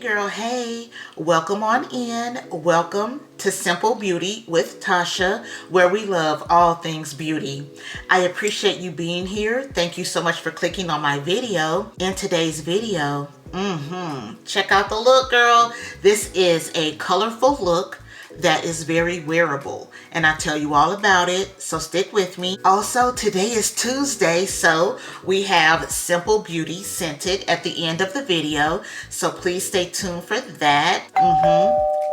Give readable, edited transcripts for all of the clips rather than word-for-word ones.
girl, hey, welcome on in. Welcome to Simple Beauty with Tasha, where we love all things beauty. I appreciate you being here. Thank you so much for clicking on my video. In today's video, check out the look, girl. This is a colorful look that is very wearable, and I'll tell you all about it, so stick with me. Also, today is Tuesday, so we have Simple Beauty scented at the end of the video, so please stay tuned for that.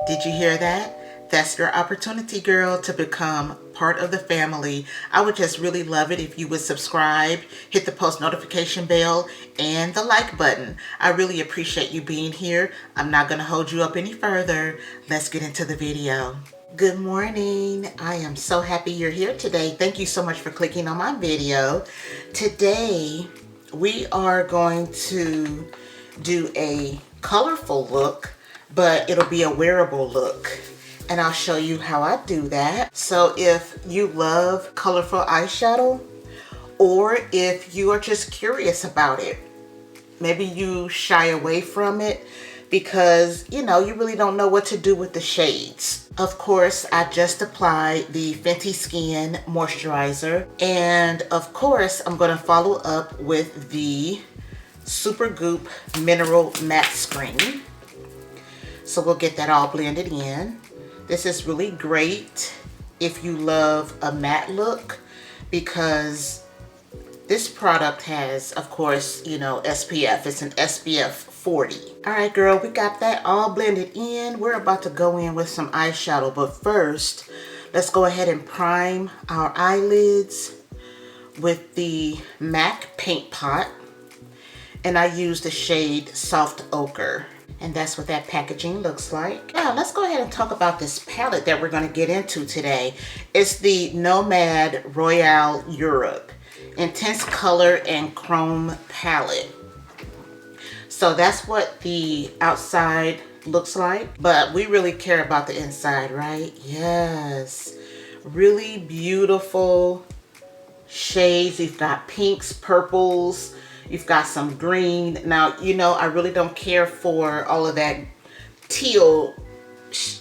Did you hear that? That's your opportunity, girl, to become part of the family. I would just really love it if you would subscribe, hit the post notification bell, and the like button. I really appreciate you being here. I'm not going to hold you up any further. Let's get into the video. Good morning. I am so happy you're here today. Thank you so much for clicking on my video. Today, we are going to do a colorful look, but it'll be a wearable look. And I'll show you how I do that. So if you love colorful eyeshadow, or if you are just curious about it, maybe you shy away from it because, you know, you really don't know what to do with the shades. Of course, I just applied the Fenty Skin Moisturizer. And of course, I'm gonna follow up with the Super Goop Mineral Mattescreen. So we'll get that all blended in. This is really great if you love a matte look, because this product has, of course, you know, SPF. It's an SPF 40. All right, girl, we got that all blended in. We're about to go in with some eyeshadow, but first, let's go ahead and prime our eyelids with the MAC Paint Pot. And I use the shade Soft Ochre. And that's what that packaging looks like. Now, let's go ahead and talk about this palette that we're going to get into today. It's the Nomad Royale Europe Intense Color and Chrome Palette. So that's what the outside looks like, but we really care about the inside, right? Yes. Really beautiful shades. You've got pinks, purples. You've got some green. Now, you know, I really don't care for all of that teal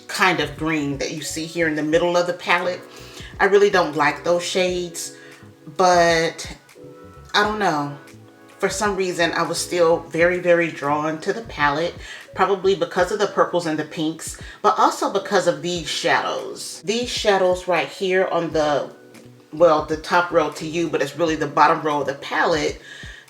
kind of green that you see here in the middle of the palette. I really don't like those shades, but I don't know. For some reason, I was still very, very drawn to the palette, probably because of the purples and the pinks, but also because of these shadows. These shadows right here on the, well, the top row to you, but it's really the bottom row of the palette.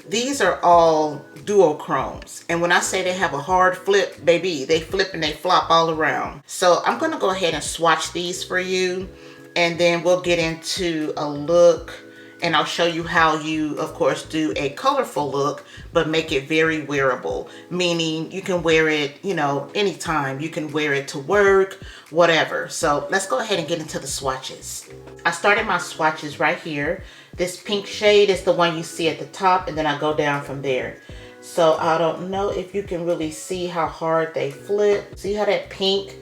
These are all duochromes. And when I say they have a hard flip, baby, they flip and they flop all around. So I'm gonna go ahead and swatch these for you, and then we'll get into a look, and I'll show you how you, of course, do a colorful look, but make it very wearable. Meaning you can wear it, you know, anytime. You can wear it to work, whatever. So let's go ahead and get into the swatches. I started my swatches right here. This pink shade is the one you see at the top, and then I go down from there. So I don't know if you can really see how hard they flip. See how that pink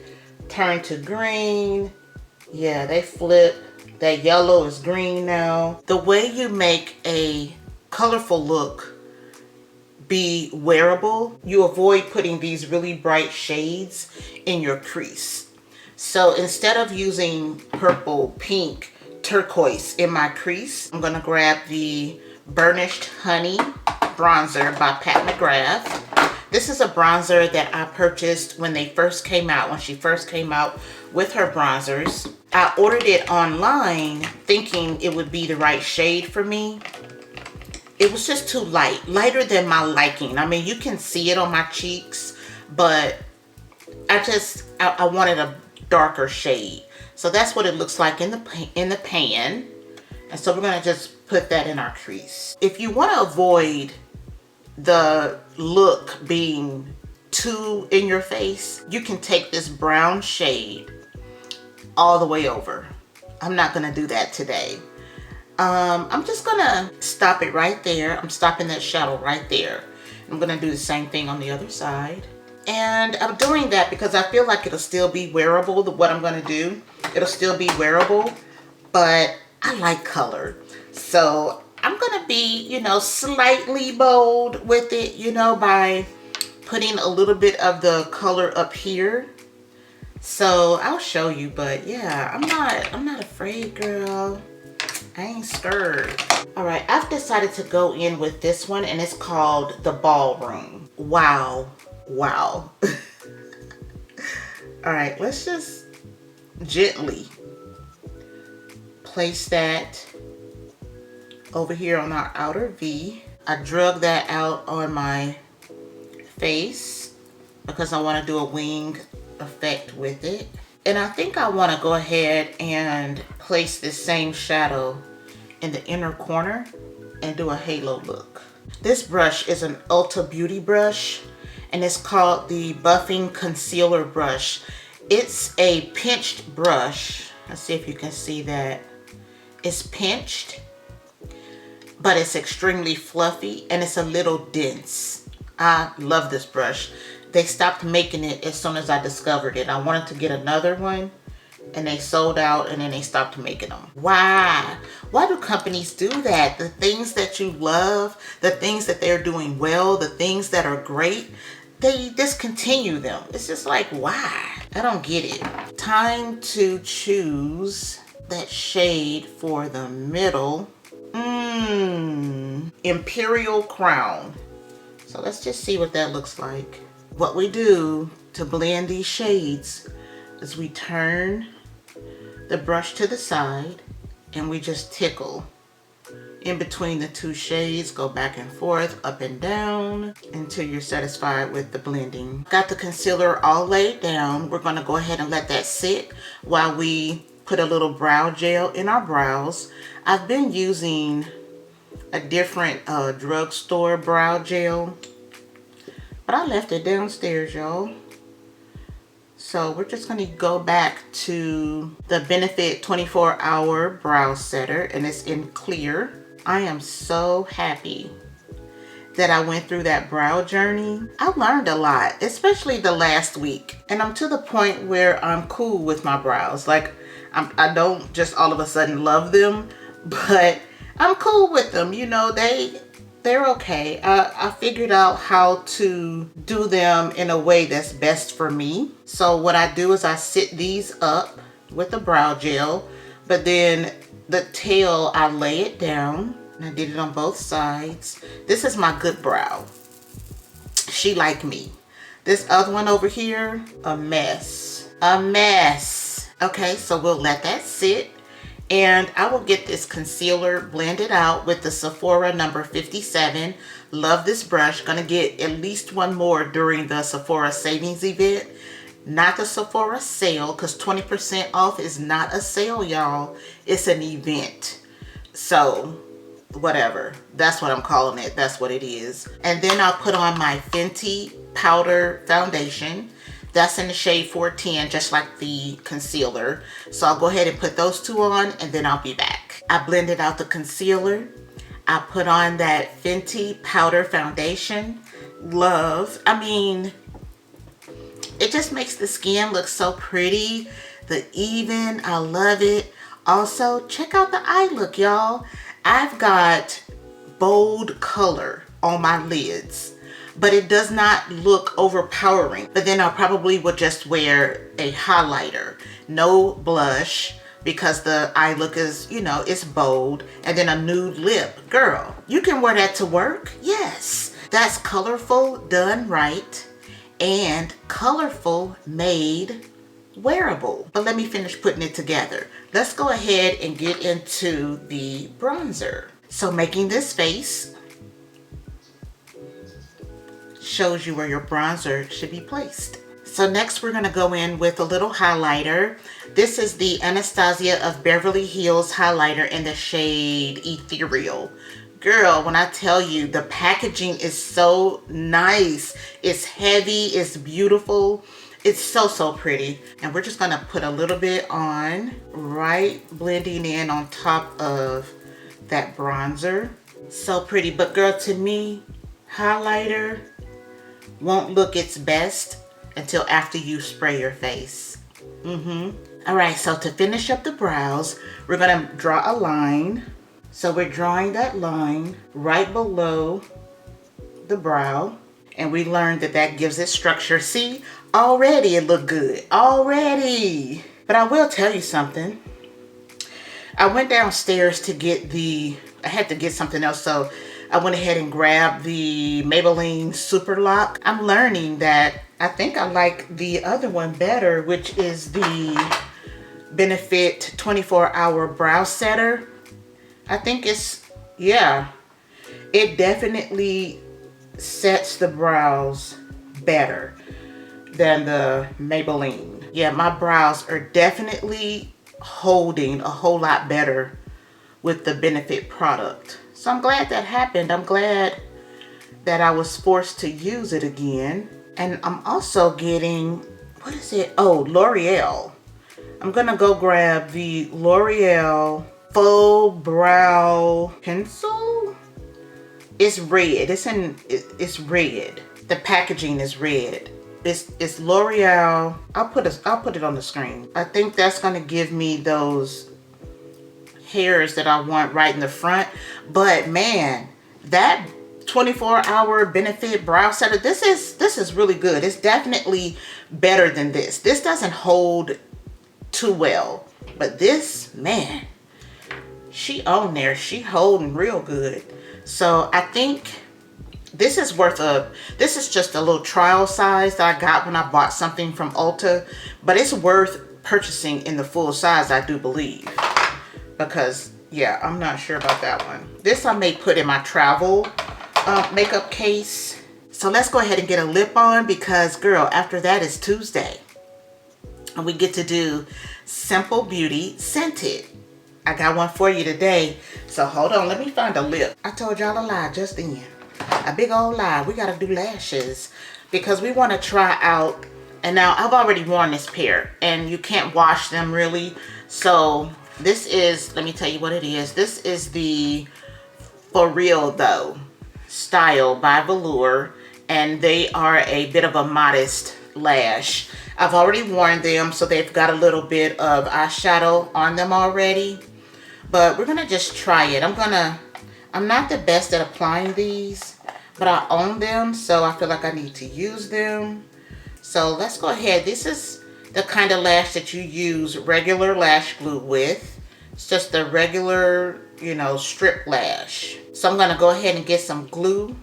turned to green? Yeah, they flip. That yellow is green now. The way you make a colorful look be wearable, you avoid putting these really bright shades in your crease. So instead of using purple, pink, turquoise in my crease, I'm gonna grab the Burnished Honey bronzer by Pat McGrath. This is a bronzer that I purchased when they first came out, when she first came out with her bronzers. I ordered it online thinking it would be the right shade for me. It was just too light, lighter than my liking. I mean, you can see it on my cheeks, but I wanted a darker shade. So that's what it looks like in the pan. And so we're gonna just put that in our crease. If you wanna avoid the look being too in your face, you can take this brown shade all the way over. I'm not gonna do that today. I'm just gonna stop it right there. I'm stopping that shadow right there. I'm gonna do the same thing on the other side. And I'm doing that because I feel like it'll still be wearable, what I'm gonna do. It'll still be wearable, but I like color. So I'm gonna be, you know, slightly bold with it, you know, by putting a little bit of the color up here. So I'll show you, but yeah, I'm not afraid, girl. I ain't scared. All right, I've decided to go in with this one, and it's called the Ballroom. Wow, wow. All right, let's just gently place that over here on our outer V. I drug that out on my face because I want to do a wing effect with it. And I think I want to go ahead and place this same shadow in the inner corner and do a halo look. This brush is an Ulta Beauty brush, and it's called the Buffing Concealer Brush. It's a pinched brush. Let's see if you can see that. It's pinched, but it's extremely fluffy and it's a little dense. I love this brush. They stopped making it as soon as I discovered it. I wanted to get another one and they sold out, and then they stopped making them. Why? Why do companies do that? The things that you love, the things that they're doing well, the things that are great, they discontinue them. It's just like, why? I don't get it. Time to choose that shade for the middle. Imperial Crown. So let's just see what that looks like. What we do to blend these shades is we turn the brush to the side and we just tickle in between the two shades, go back and forth, up and down until you're satisfied with the blending. Got the concealer all laid down. We're gonna go ahead and let that sit while we put a little brow gel in our brows. I've been using a different drugstore brow gel, but I left it downstairs, y'all. So we're just going to go back to the Benefit 24-Hour Brow Setter, and it's in clear. I am so happy that I went through that brow journey. I learned a lot, especially the last week. And I'm to the point where I'm cool with my brows. Like, I don't just all of a sudden love them, but I'm cool with them. You know, they're okay. I figured out how to do them in a way that's best for me. So what I do is I sit these up with a brow gel, but then the tail, I lay it down. And I did it on both sides. This is my good brow. She like me. This other one over here, a mess. A mess. Okay, so we'll let that sit. And I will get this concealer blended out with the Sephora number 57. Love this brush. Gonna get at least one more during the Sephora savings event. Not the Sephora sale, because 20% off is not a sale, y'all. It's an event. So, whatever. That's what I'm calling it. That's what it is. And then I'll put on my Fenty powder foundation. That's in the shade 410, just like the concealer. So I'll go ahead and put those two on, and then I'll be back. I blended out the concealer. I put on that Fenty powder foundation. Love. I mean, it just makes the skin look so pretty. The even, I love it. Also, check out the eye look, y'all. I've got bold color on my lids, but it does not look overpowering. But then I probably would just wear a highlighter, no blush, because the eye look is, you know, it's bold, and then a nude lip. Girl, you can wear that to work. Yes, that's colorful done right, and colorful made wearable. But let me finish putting it together. Let's go ahead and get into the bronzer. So making this face shows you where your bronzer should be placed. So next we're gonna go in with a little highlighter. This is the Anastasia of Beverly Hills highlighter in the shade Ethereal. Girl, when I tell you, the packaging is so nice. It's heavy, it's beautiful. It's so, so pretty. And we're just gonna put a little bit on, right blending in on top of that bronzer. So pretty, but girl, to me, highlighter won't look its best until after you spray your face. All right, so to finish up the brows, we're gonna draw a line. So we're drawing that line right below the brow. And we learned that that gives it structure. See, already it looked good. Already. But I will tell you something. I went downstairs to get I had to get something else, so I went ahead and grabbed the Maybelline Super Lock. I'm learning that I think I like the other one better, which is the Benefit 24-Hour Brow Setter. I think it's, yeah, it definitely sets the brows better than the Maybelline. Yeah, my brows are definitely holding a whole lot better with the Benefit product. So I'm glad that happened. I'm glad that I was forced to use it again. And I'm also getting, what is it? Oh, L'Oreal. I'm gonna go grab the L'Oreal Faux Brow Pencil. It's red. It's red. The packaging is red. It's L'Oreal. I'll put it on the screen. I think that's gonna give me those hairs that I want right in the front. But man, that 24-hour Benefit brow setter, this is really good. It's definitely better than this. This doesn't hold too well, but this, man, she on there. She holding real good. So I think this is this is just a little trial size that I got when I bought something from Ulta, but it's worth purchasing in the full size, I do believe, because yeah, I'm not sure about that one. This I may put in my travel makeup case. So let's go ahead and get a lip on, because girl, after that is Tuesday and we get to do Simple Beauty Scented. I got one for you today. So hold on, let me find a lip. I told y'all a lie just then. A big old lie. We gotta do lashes because we want to try out. And now I've already worn this pair and you can't wash them really. So this is, let me tell you what it is. This is the For Real Though style by Velour, and they are a bit of a modest lash. I've already worn them, so they've got a little bit of eyeshadow on them already. But we're gonna just try it. I'm not the best at applying these, but I own them, so I feel like I need to use them. So let's go ahead. This is the kind of lash that you use regular lash glue with. It's just a regular, you know, strip lash. So I'm gonna go ahead and get some glue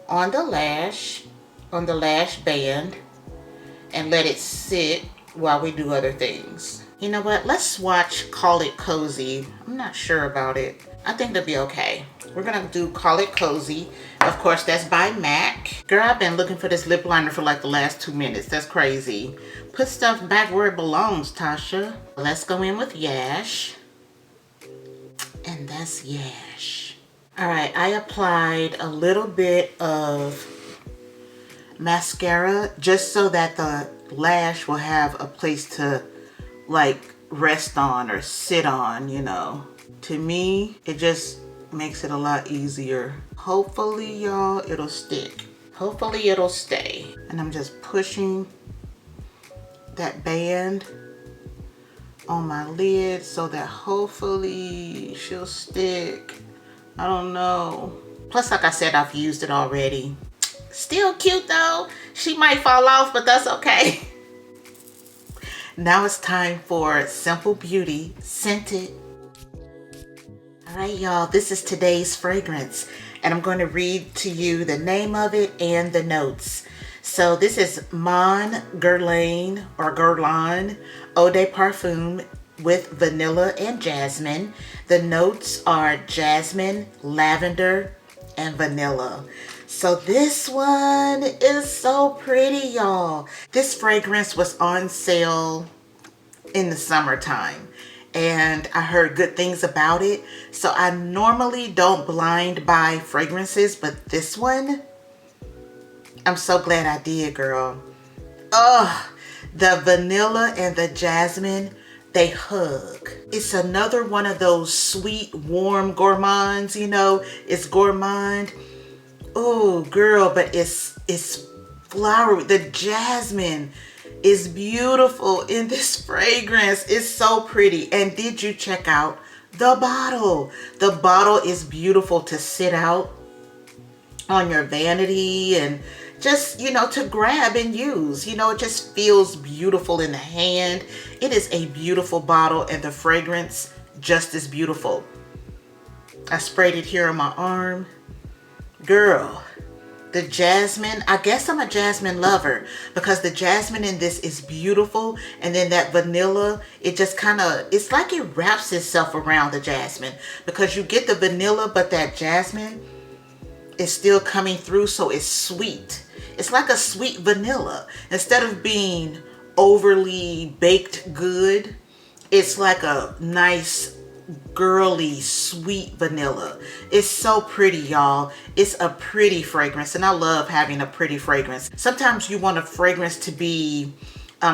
on the lash band and let it sit while we do other things. You know what? Let's swatch Call It Cozy. I'm not sure about it. I think it'll be okay. We're gonna do Call It Cozy. Of course, that's by MAC. Girl, I've been looking for this lip liner for like the last 2 minutes. That's crazy. Put stuff back where it belongs, Tasha. Let's go in with Yash. And that's Yash. All right, I applied a little bit of mascara just so that the lash will have a place to like rest on or sit on, you know. To me, it just makes it a lot easier. Hopefully, y'all, it'll stick. Hopefully it'll stay. And I'm just pushing that band on my lid so that hopefully she'll stick. I don't know. Plus, like I said, I've used it already. Still cute though. She might fall off, but that's okay. Now it's time for Simple Beauty Scented. All right, y'all, this is today's fragrance, and I'm going to read to you the name of it and the notes. So this is Mon Guerlain or Guerlain Eau de Parfum with vanilla and jasmine. The notes are jasmine, lavender, and vanilla. So this one is so pretty, y'all. This fragrance was on sale in the summertime, and I heard good things about it. So I normally don't blind buy fragrances, but this one, I'm so glad I did, girl. Ugh, the vanilla and the jasmine, they hug. It's another one of those sweet, warm gourmands, you know. It's gourmand. Oh, girl, but it's flowery. The jasmine is beautiful in this fragrance. It's so pretty. And did you check out the bottle? The bottle is beautiful to sit out on your vanity and just, you know, to grab and use. You know, it just feels beautiful in the hand. It is a beautiful bottle, and the fragrance just as beautiful. I sprayed it here on my arm. Girl, the jasmine, I guess I'm a jasmine lover because the jasmine in this is beautiful. And then that vanilla, it just kind of, it's like it wraps itself around the jasmine because you get the vanilla, but that jasmine is still coming through, so it's sweet. It's like a sweet vanilla. Instead of being overly baked good, it's like a nice girly sweet vanilla. It's so pretty, y'all. It's a pretty fragrance, and I love having a pretty fragrance. Sometimes you want a fragrance to be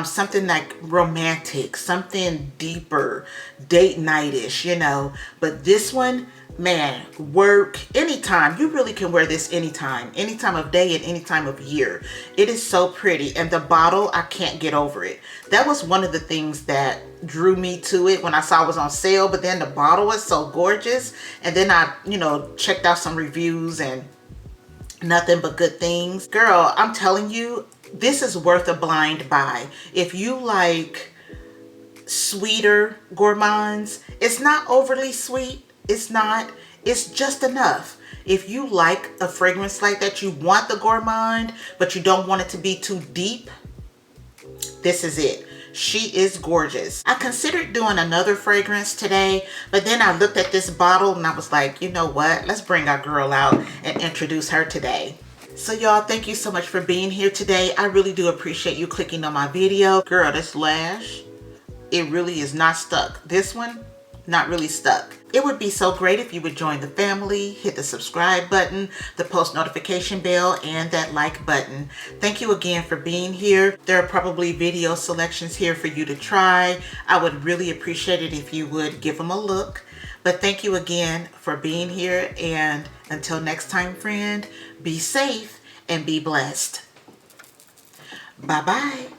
something like romantic, something deeper, date night-ish, you know. But this one, man, work anytime. You really can wear this anytime of day and any time of year. It is so pretty, and the bottle, I can't get over it. That was one of the things that drew me to it when I saw it was on sale, but then the bottle was so gorgeous. And then I, you know, checked out some reviews and nothing but good things. Girl, I'm telling you, this is worth a blind buy. If you like sweeter gourmands, it's not overly sweet. It's not, it's just enough. If you like a fragrance like that, you want the gourmand, but you don't want it to be too deep, this is it. She is gorgeous. I considered doing another fragrance today, but then I looked at this bottle and I was like, you know what? Let's bring our girl out and introduce her today. So y'all, thank you so much for being here today. I really do appreciate you clicking on my video. Girl, this lash, it really is not stuck. This one, not really stuck. It would be so great if you would join the family, hit the subscribe button, the post notification bell, and that like button. Thank you again for being here. There are probably video selections here for you to try. I would really appreciate it if you would give them a look. But thank you again for being here, and until next time, friend, be safe and be blessed. Bye-bye.